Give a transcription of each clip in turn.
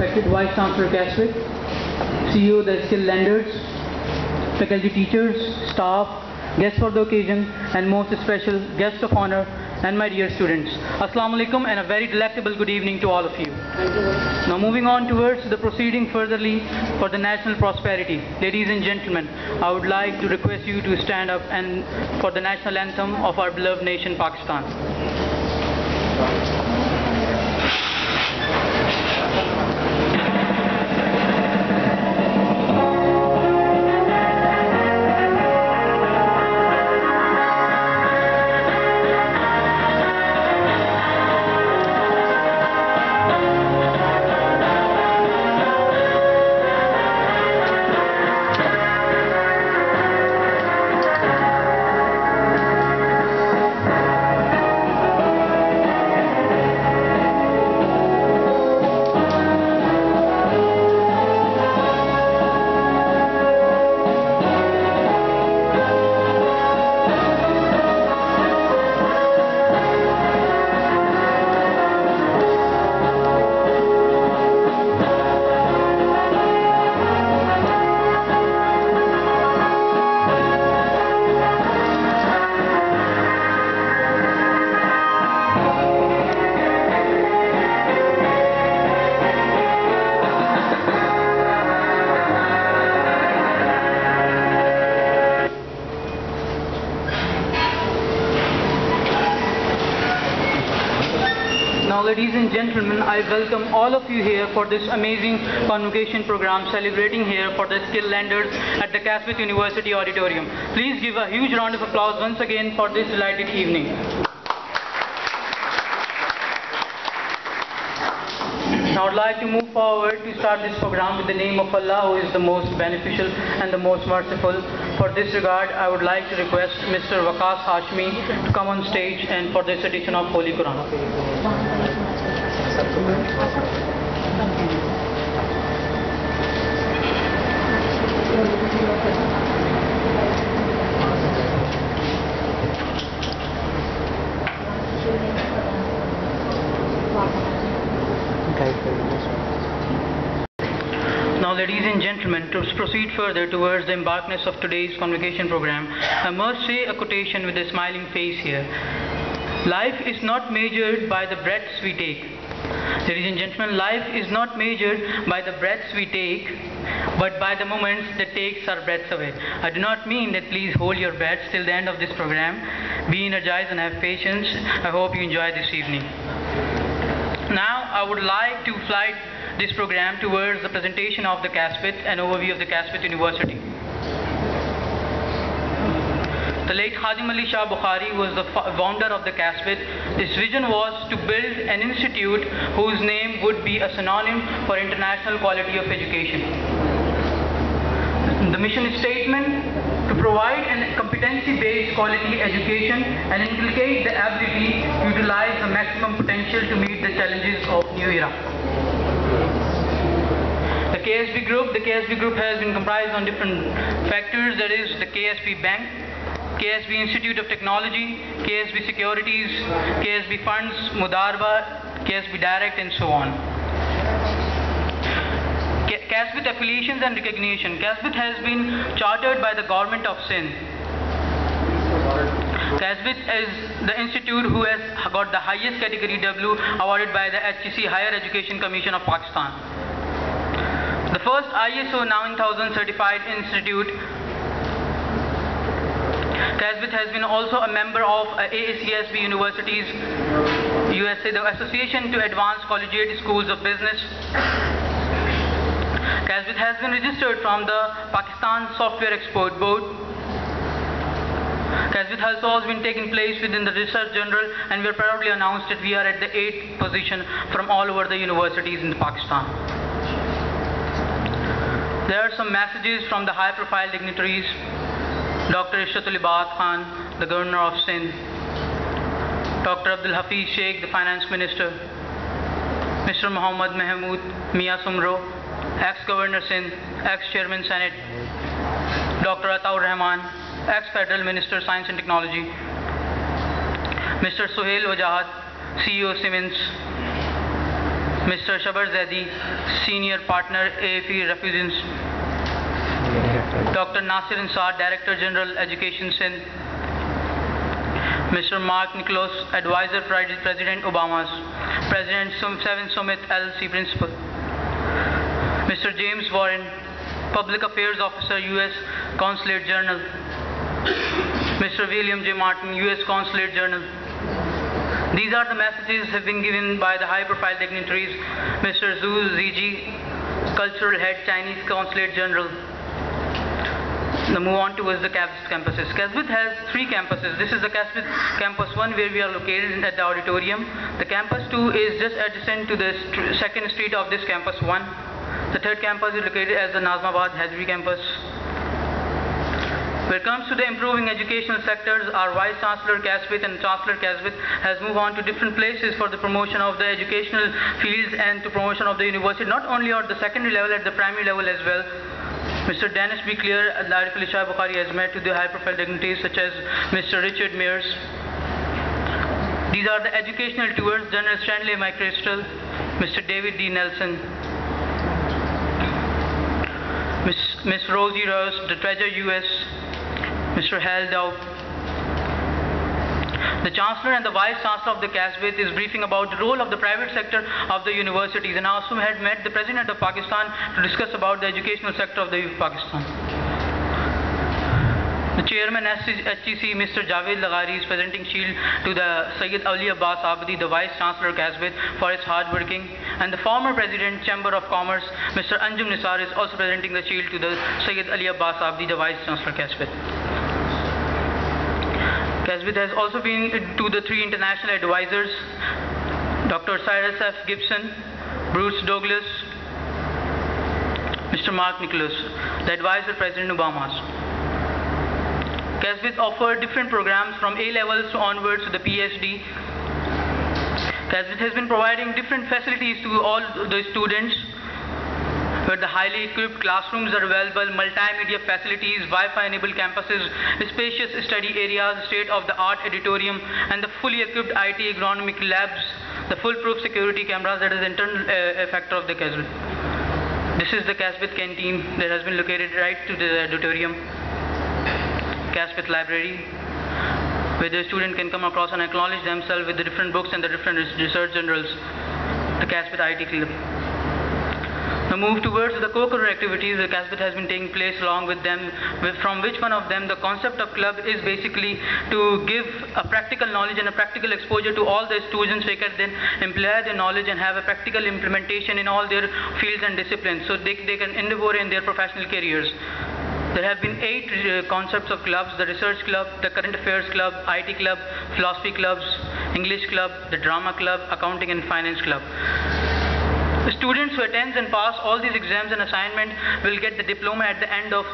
respected Vice Chancellor Caswick, CEO the Skill Lenders, faculty teachers, staff, guests for the occasion, and most special guest of honor, and my dear students. Assalamu alaikum and a very delectable good evening to all of you. Now moving on towards the proceeding furtherly for the national prosperity. Ladies and gentlemen, I would like to request you to stand up and for the national anthem of our beloved nation, Pakistan. Ladies and gentlemen, I welcome all of you here for this amazing convocation program celebrating here for the skill lenders at the Caswick University Auditorium. Please give a huge round of applause once again for this delighted evening. Now I would like to move forward to start this program with the name of Allah, who is the most beneficial and the most merciful. For this regard, I would like to request Mr. Waqas Hashmi to come on stage and for the recitation of Holy Quran. Now, ladies and gentlemen, to proceed further towards the embarkness of today's convocation program, I must say a quotation with a smiling face here. Life is not measured by the breaths we take. Ladies and gentlemen, life is not measured by the breaths we take, but by the moments that takes our breaths away. I do not mean that please hold your breaths till the end of this program. Be energized and have patience. I hope you enjoy this evening. Now, I would like to fly this program towards the presentation of the Caswick, an overview of the Caswick University. The late Hazim Ali Shah Bukhari was the founder of the Caswick. His vision was to build an institute whose name would be a synonym for international quality of education. The mission statement: to provide a competency-based quality education and inculcate the ability to utilize the maximum potential to meet the challenges of new era. The KSB Group has been comprised on different factors, that is the KSB Bank, KSB Institute of Technology, KSB Securities, KSB Funds, Mudarba, KSB Direct, and so on. Caswick affiliations and recognition. Caswick has been chartered by the government of Sindh. Caswick is the institute who has got the highest category W awarded by the HEC Higher Education Commission of Pakistan. The first ISO 9000 certified institute. Caswick has been also a member of AACSB Universities USA, the Association to Advance Collegiate Schools of Business. Caswick has been registered from the Pakistan Software Export Board. Caswick has also been taking place within the Research Journal, and we are proudly announced that we are at the 8th position from all over the universities in Pakistan. There are some messages from the high-profile dignitaries. Dr. Ishratul Ibad Khan, the Governor of Sindh, Dr. Abdul Hafiz Sheikh, the Finance Minister, Mr. Muhammad Mahmood Mia Sumro, ex-Governor Sindh, ex-Chairman Senate, Dr. Ataur Rahman, ex-Federal Minister Science and Technology, Mr. Suhail Wajahat, CEO Siemens, Mr. Shabar Zaidi, Senior Partner, AFE Refugees. Dr. Nasir Ansar, Director General, Education Sindh. Mr. Mark Nicholas, Advisor, President Obama's. President 7 Summit LLC Principal. Mr. James Warren, Public Affairs Officer, U.S. Consulate Journal. Mr. William J. Martin, U.S. Consulate Journal. These are the messages have been given by the high-profile dignitaries. Mr. Zhu Ziji, Cultural Head, Chinese Consulate General. Now move on towards the campuses. Casbit has 3 campuses. This is the Casbit Campus 1 where we are located at the auditorium. The Campus 2 is just adjacent to the second street of this Campus 1. The third campus is located as the Nazmabad Hazari Campus. When it comes to the improving educational sectors, our Vice Chancellor Casbit and Chancellor Casbit has moved on to different places for the promotion of the educational fields and to promotion of the university, not only at the secondary level, at the primary level as well. Mr. Dennis B. Clear and Arif Ali Shah Bukhari has met with the high-profile dignitaries such as Mr. Richard Mears. These are the educational tours, General Stanley McChrystal, Mr. David D. Nelson, Miss Rosie Rose, the Treasurer U.S., Mr. Hal Dow. The Chancellor and the Vice Chancellor of the Casbit is briefing about the role of the private sector of the universities, and also had met the President of Pakistan to discuss about the educational sector of the Pakistan. The Chairman HEC, Mr. Javed Laghari, is presenting shield to the Sayyid Ali Abbas Abadi, the Vice Chancellor Casbit, for his hard working, and the former President Chamber of Commerce, Mr. Anjum Nisar, is also presenting the shield to the Sayyid Ali Abbas Abadi, the Vice Chancellor Casbit. Casbit has also been to the 3 international advisors, Dr. Cyrus F. Gibson, Bruce Douglas, Mr. Mark Nicholas, the advisor President Obama's. Casbit offered different programs from A levels onwards to the PhD. Casbit has been providing different facilities to all the students, where the highly equipped classrooms are available, multimedia facilities, Wi-Fi enabled campuses, spacious study areas, state-of-the-art auditorium, and the fully equipped IT agronomic labs, the foolproof security cameras. That is the internal factor of the Casbit. This is the Casbit canteen that has been located right to the auditorium. Casbit library, where the student can come across and acknowledge themselves with the different books and the different research journals. The Casbit IT Club. Now move towards the co-curricular activities the Casbit has been taking place along with them, from which one of them the concept of club is basically to give a practical knowledge and a practical exposure to all the students, so they can then employ their knowledge and have a practical implementation in all their fields and disciplines, so they can endeavor in their professional careers. There have been 8 concepts of clubs: the research club, the current affairs club, IT club, philosophy clubs, English club, the drama club, accounting and finance club. The students who attend and pass all these exams and assignment will get the diploma at the end of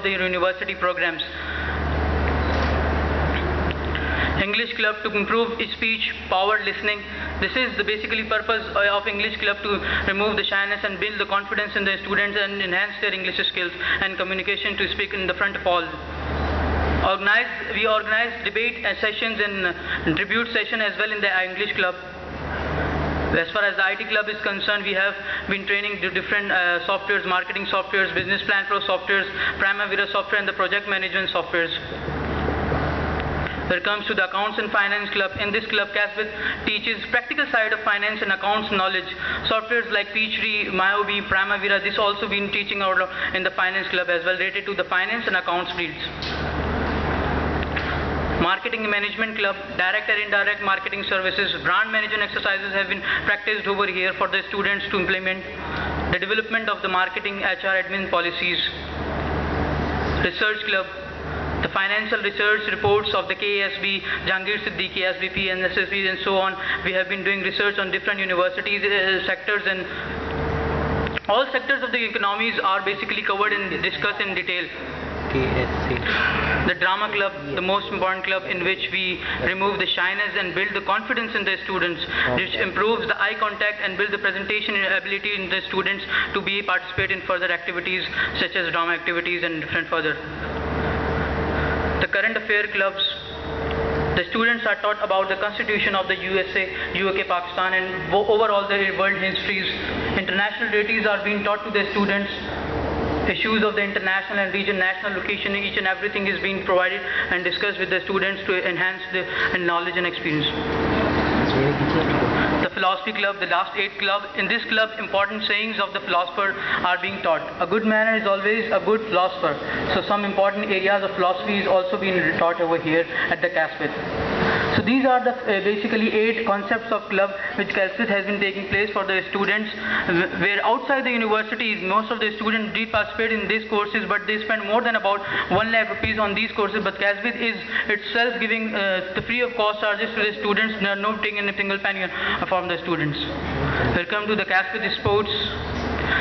the university programs. English club to improve speech, power, listening. This is the basically purpose of English club, to remove the shyness and build the confidence in the students and enhance their English skills and communication to speak in the front of all. We organize debate sessions and tribute session as well in the English club. As far as the IT club is concerned, we have been training the different softwares, marketing softwares, business plan flow softwares, Primavera software, and the project management softwares. When it comes to the accounts and finance club, in this club, Casbit teaches practical side of finance and accounts knowledge. Softwares like Peachtree, Myobi, Primavera, this also been teaching out in the finance club as well, related to the finance and accounts fields. Marketing Management Club, direct and indirect marketing services, brand management exercises have been practiced over here for the students to implement. The development of the marketing HR admin policies. Research Club, the financial research reports of the KASB, Jahangir Siddiqui, SBP, and SSB, and so on. We have been doing research on different universities, sectors, and all sectors of the economies are basically covered and discussed in detail. The drama club, the most important club in which we remove the shyness and build the confidence in the students, which improves the eye contact and build the presentation ability in the students to participate in further activities such as drama activities and different further. The current affair clubs, The students are taught about the constitution of the USA, UK, Pakistan, and overall the world histories. International deities are being taught to the students. Issues of the international and national location, each and everything is being provided and discussed with the students to enhance the knowledge and experience. The philosophy club, the last 8 club. In this club, important sayings of the philosopher are being taught. A good man is always a good philosopher. So some important areas of philosophy is also being taught over here at the Caspit. So these are the basically 8 concepts of club which Caspit has been taking place for the students, where outside the universities most of the students did participate in these courses, but they spend more than about 1 lakh rupees on these courses. But Caspit is itself giving the free of cost charges to the students, no taking a single penny from the students. Welcome to the Caspit Sports.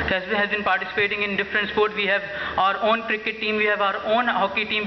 Caspit has been participating in different sports. We have our own cricket team, we have our own hockey team.